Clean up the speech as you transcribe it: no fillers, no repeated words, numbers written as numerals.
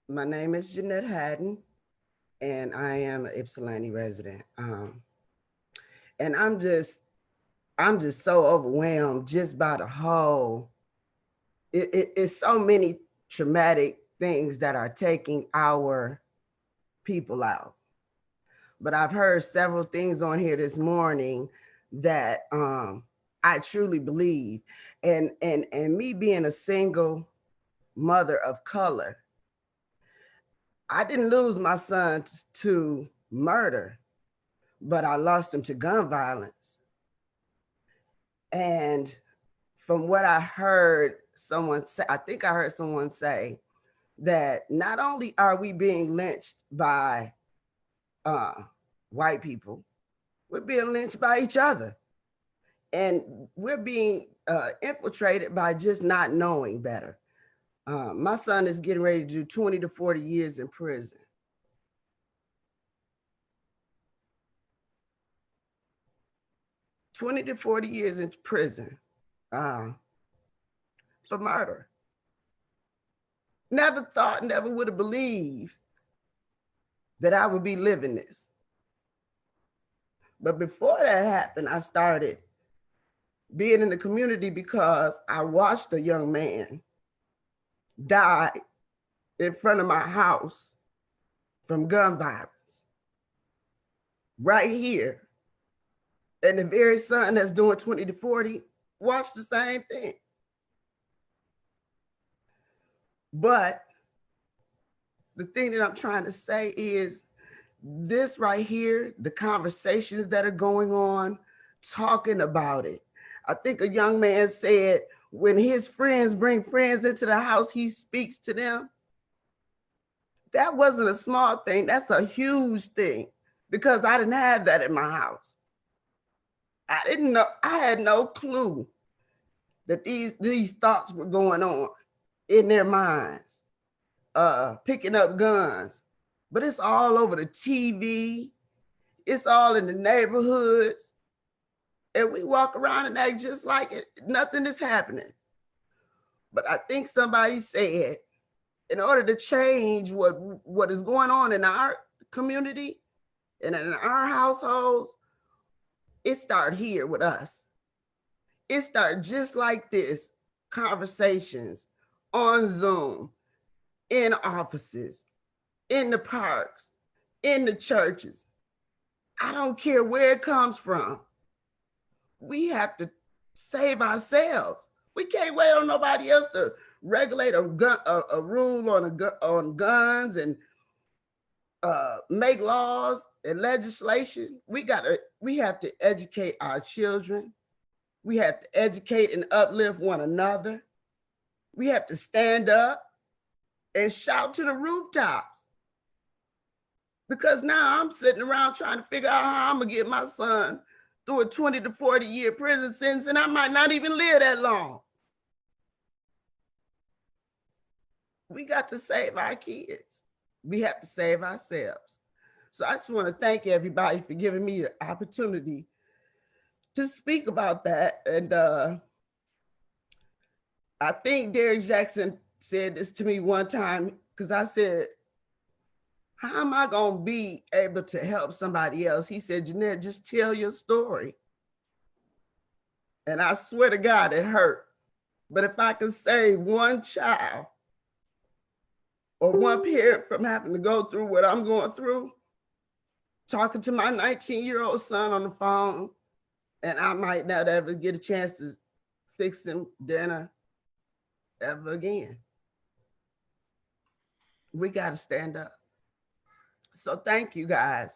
My name is Jeannette Hadden, and I am an Ypsilanti resident. And I'm just so overwhelmed just by the whole. It's so many traumatic things that are taking our people out. But I've heard several things on here this morning that I truly believe, and me being a single mother of color, I didn't lose my son to murder, but I lost him to gun violence. And from what I heard someone say, I think I heard someone say that not only are we being lynched by uh, white people, we're being lynched by each other. And we're being infiltrated by just not knowing better. My son is getting ready to do 20 to 40 years in prison. 20 to 40 years in prison uh, for murder. Never thought, never would have believed that I would be living this. But before that happened, I started being in the community because I watched a young man die in front of my house from gun violence right here. And the very son that's doing 20 to 40 watched the same thing. But the thing that I'm trying to say is this right here, the conversations that are going on, talking about it. I think a young man said when his friends bring friends into the house, he speaks to them. That wasn't a small thing. That's a huge thing because I didn't have that in my house. I didn't know, I had no clue that these thoughts were going on in their minds, picking up guns. But it's all over the TV. It's all in the neighborhoods. And we walk around and act just like it. Nothing is happening. But I think somebody said, in order to change what is going on in our community and in our households, it started here with us. It started just like this, conversations on Zoom, in offices, in the parks, in the churches. I don't care where it comes from. We have to save ourselves. We can't wait on nobody else to regulate a rule on guns and make laws and legislation. We have to educate our children. We have to educate and uplift one another. We have to stand up and shout to the rooftops. Because now I'm sitting around trying to figure out how I'm gonna get my son through a 20 to 40 year prison sentence, and I might not even live that long. We got to save our kids. We have to save ourselves. So I just want to thank everybody for giving me the opportunity to speak about that. And I think Derrick Jackson said this to me one time because I said, how am I going to be able to help somebody else? He said, Jeannette, just tell your story. And I swear to God, it hurt. But if I could save one child or one parent from having to go through what I'm going through, talking to my 19-year-old son on the phone, and I might not ever get a chance to fix him dinner ever again. We got to stand up. So thank you guys.